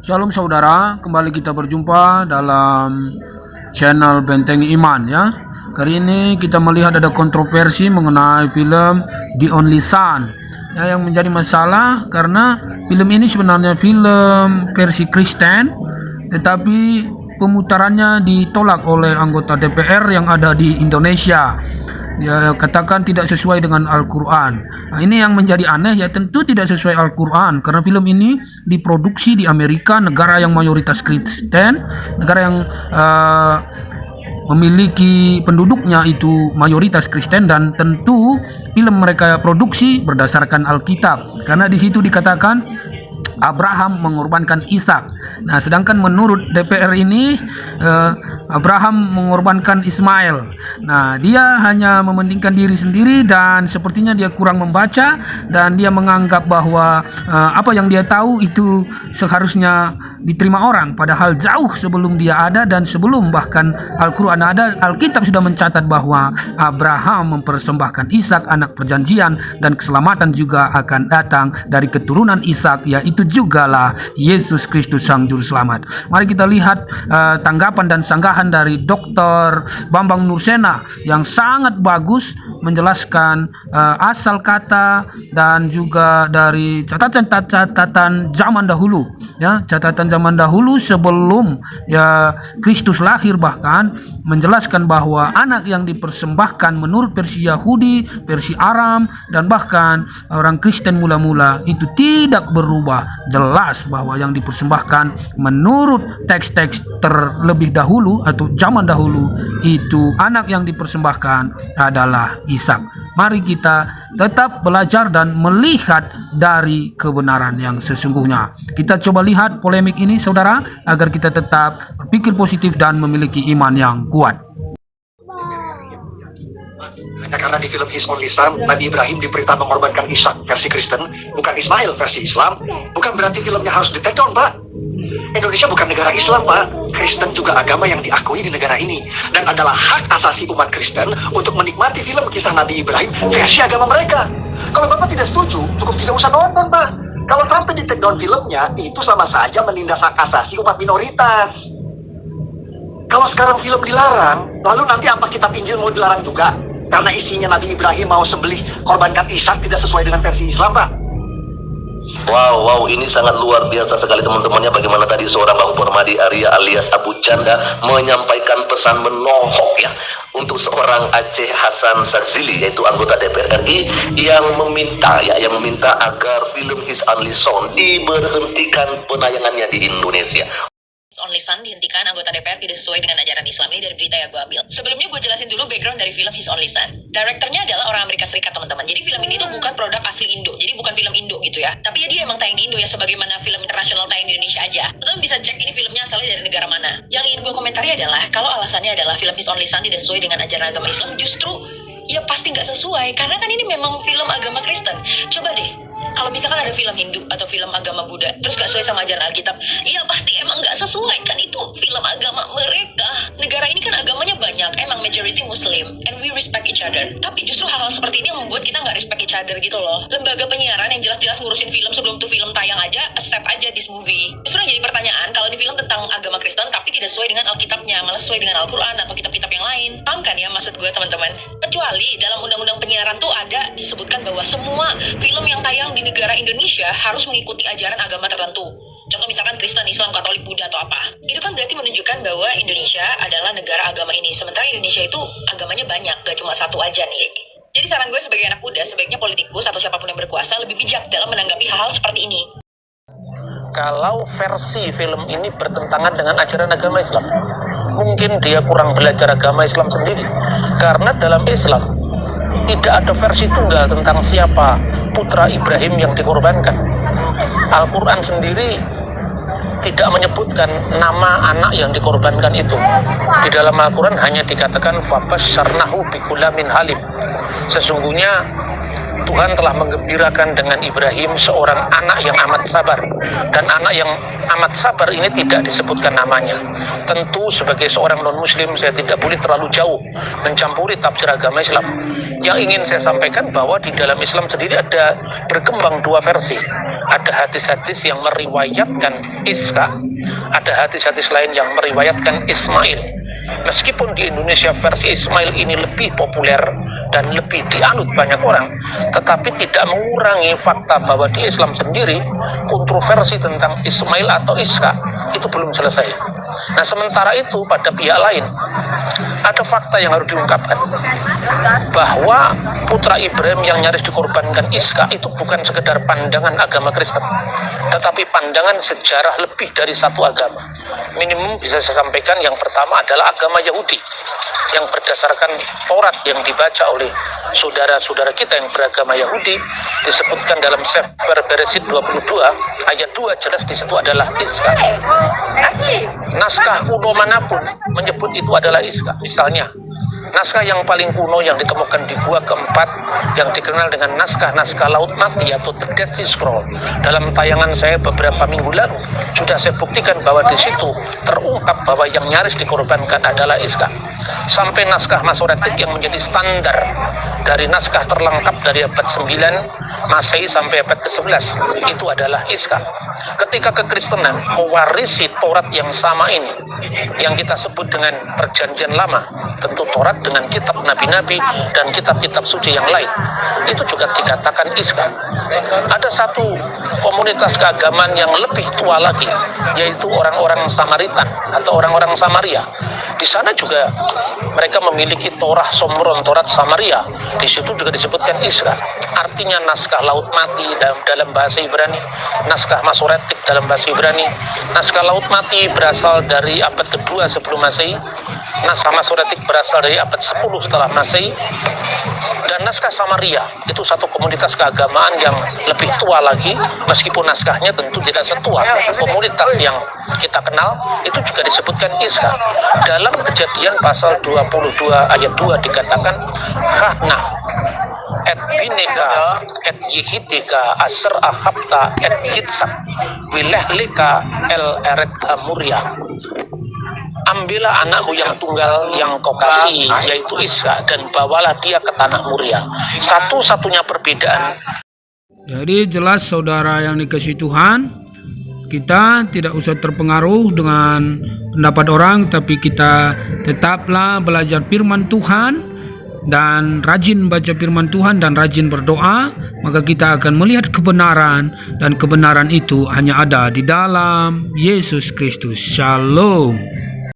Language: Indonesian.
Shalom saudara, kembali kita berjumpa dalam channel Benteng Iman ya. Kali ini kita melihat ada kontroversi mengenai film The Only Son ya, yang menjadi masalah karena film ini sebenarnya film versi Kristen, tetapi pemutarannya ditolak oleh anggota DPR yang ada di Indonesia. Dia katakan tidak sesuai dengan Al-Quran. Nah, ini yang menjadi aneh ya, tentu tidak sesuai Al-Quran karena film ini diproduksi di Amerika, negara yang mayoritas Kristen, negara yang memiliki penduduknya itu mayoritas Kristen, dan tentu film mereka produksi berdasarkan Alkitab karena di situ dikatakan Abraham mengorbankan Ishak. Nah, sedangkan menurut DPR ini Abraham mengorbankan Ismail. Nah, dia hanya mementingkan diri sendiri dan sepertinya dia kurang membaca, dan dia menganggap bahwa apa yang dia tahu itu seharusnya diterima orang, padahal jauh sebelum dia ada dan sebelum bahkan Al-Quran ada, Alkitab sudah mencatat bahwa Abraham mempersembahkan Ishak anak perjanjian, dan keselamatan juga akan datang dari keturunan Ishak, yaitu jugalah Yesus Kristus Sang Juru Selamat. Mari kita lihat tanggapan dan sanggahan dari Dr. Bambang Nursena yang sangat bagus menjelaskan asal kata dan juga dari catatan zaman dahulu ya, catatan zaman dahulu sebelum ya Kristus lahir, bahkan menjelaskan bahwa anak yang dipersembahkan menurut versi Yahudi, versi Aram, dan bahkan orang Kristen mula-mula itu tidak berubah. Jelas bahwa yang dipersembahkan menurut teks-teks terlebih dahulu atau zaman dahulu itu anak yang dipersembahkan adalah Ishak. Mari kita tetap belajar dan melihat dari kebenaran yang sesungguhnya. Kita coba lihat polemik ini saudara, agar kita tetap berpikir positif dan memiliki iman yang kuat. Hanya karena di film His Only Son, Nabi Ibrahim diperintah mengorbankan Ishak versi Kristen, bukan Ismail versi Islam, bukan berarti filmnya harus di take down, Pak. Indonesia bukan negara Islam, Pak. Kristen juga agama yang diakui di negara ini, dan adalah hak asasi umat Kristen untuk menikmati film kisah Nabi Ibrahim versi agama mereka. Kalau Bapak tidak setuju, cukup tidak usah nonton, Pak. Kalau sampai di take down filmnya, itu sama saja menindas hak asasi umat minoritas. Kalau sekarang film dilarang, lalu nanti apa kitab Injil mau dilarang juga? Karena isinya Nabi Ibrahim mau sembelih korbankan Ishak tidak sesuai dengan versi Islam, Pak. Wow, ini sangat luar biasa sekali teman-temannya. Bagaimana tadi seorang Bang Permadi Arya alias Abu Canda menyampaikan pesan menohok ya untuk seorang Aceh Hasan Sadzili, yaitu anggota DPR RI yang meminta agar film His Only Son diberhentikan penayangannya di Indonesia. Only Son dihentikan, anggota DPR tidak sesuai dengan ajaran Islam. Ini dari berita yang gue ambil. Sebelumnya gue jelasin dulu background dari film His Only Son. Direkturnya adalah orang Amerika Serikat, teman-teman. Jadi film ini tuh bukan produk asli Indo. Jadi bukan film Indo gitu ya. Tapi ya dia emang tayang di Indo ya, sebagaimana film internasional tayang di Indonesia aja. Teman-teman bisa cek ini filmnya asalnya dari negara mana. Yang ingin gue komentari adalah kalau alasannya adalah film His Only Son tidak sesuai dengan ajaran agama Islam, justru ya pasti nggak sesuai. Karena kan ini memang film agama Kristen. Coba deh, kalau misalkan ada film Hindu atau film agama Buddha terus gak sesuai sama ajaran Alkitab, ya pasti emang gak sesuai, kan itu film agama mereka. Negara ini kan agamanya banyak, emang majority Muslim, and we respect each other. Tapi justru hal-hal seperti ini yang membuat kita gak respect each other gitu loh. Lembaga penyiaran yang jelas-jelas ngurusin film sebelum tuh film tayang aja, accept aja this movie. Justru yang jadi pertanyaan, kalau di film tentang agama Kristen tapi tidak sesuai dengan Alkitabnya, malah sesuai dengan Al-Quran atau kitab-kitab yang lain. Paham kan ya maksud gue, teman-teman? Kecuali dalam undang-undang penyiaran tuh ada disebutkan bahwa semua film yang tayang di negara Indonesia harus mengikuti ajaran agama tertentu. Contoh misalkan Kristen, Islam, Katolik, Buddha atau apa. Itu kan berarti menunjukkan bahwa Indonesia adalah negara agama ini. Sementara Indonesia itu agamanya banyak, gak cuma satu aja nih. Jadi saran gue sebagai anak muda, sebaiknya politikus atau siapapun yang berkuasa lebih bijak dalam menanggapi hal-hal seperti ini. Kalau versi film ini bertentangan dengan ajaran agama Islam, mungkin dia kurang belajar agama Islam sendiri. Karena dalam Islam tidak ada versi tunggal tentang siapa putra Ibrahim yang dikorbankan. Al-Quran sendiri tidak menyebutkan nama anak yang dikorbankan itu. Di dalam Al-Quran hanya dikatakan fabasyarnahu bigulamin halim. Sesungguhnya Tuhan telah menggembirakan dengan Ibrahim seorang anak yang amat sabar. Dan anak yang amat sabar ini tidak disebutkan namanya. Tentu sebagai seorang non-muslim saya tidak boleh terlalu jauh mencampuri tafsir agama Islam. Yang ingin saya sampaikan bahwa di dalam Islam sendiri ada berkembang dua versi. Ada hadis-hadis yang meriwayatkan Iska, ada hadis-hadis lain yang meriwayatkan Ismail. Meskipun di Indonesia versi Ismail ini lebih populer dan lebih dianut banyak orang, tetapi tidak mengurangi fakta bahwa di Islam sendiri kontroversi tentang Ismail atau Iska itu belum selesai. Nah, sementara itu pada pihak lain ada fakta yang harus diungkapkan, bahwa putra Ibrahim yang nyaris dikorbankan Iska itu bukan sekedar pandangan agama Kristen, tetapi pandangan sejarah lebih dari satu agama. Minimum bisa saya sampaikan, yang pertama adalah agama Yahudi yang berdasarkan Taurat yang dibaca oleh saudara-saudara kita yang beragama Yahudi. Disebutkan dalam Sefer Bereshit 22 ayat 2 jelas di situ adalah Iska. Naskah kuno manapun menyebut itu adalah Iska. Misalnya naskah yang paling kuno yang ditemukan di gua keempat yang dikenal dengan naskah Laut Mati atau The Dead Sea Scroll. Dalam tayangan saya beberapa minggu lalu sudah saya buktikan bahwa di situ terungkap bahwa yang nyaris dikorbankan adalah Iska. Sampai naskah Masoretik yang menjadi standar dari naskah terlengkap dari abad 9 Masehi sampai abad ke-11 itu adalah Iska. Ketika kekristenan mewarisi Taurat yang sama ini, yang kita sebut dengan Perjanjian Lama, tentu Taurat dengan kitab nabi-nabi dan kitab-kitab suci yang lain, itu juga dikatakan Iska. Ada satu komunitas keagamaan yang lebih tua lagi, yaitu orang-orang Samaritan atau orang-orang Samaria. Di sana juga mereka memiliki Torah Somron, Taurat Samaria. Di situ juga disebutkan Iska. Artinya naskah Laut Mati dalam bahasa Ibrani, naskah Masoretik dalam bahasa Ibrani. Naskah Laut Mati berasal dari abad kedua sebelum Masehi. Naskah Masoretik berasal dari abad 10 setelah Masehi. Dan naskah Samaria itu satu komunitas keagamaan yang lebih tua lagi, meskipun naskahnya tentu tidak setua komunitas yang kita kenal. Itu juga disebutkan Iska. Dalam Kejadian pasal 22 ayat 2 dikatakan Hahna et bineka et yihidika asr ahabta et hitsak wilehlika el eret amuria. Ambillah anakmu yang tunggal yang kau kasih, yaitu Iska, dan bawalah dia ke tanah Muria. Satu-satunya perbedaan. Jadi jelas saudara yang dikasihi Tuhan, kita tidak usah terpengaruh dengan pendapat orang, tapi kita tetaplah belajar firman Tuhan dan rajin baca firman Tuhan dan rajin berdoa, maka kita akan melihat kebenaran, dan kebenaran itu hanya ada di dalam Yesus Kristus. Shalom.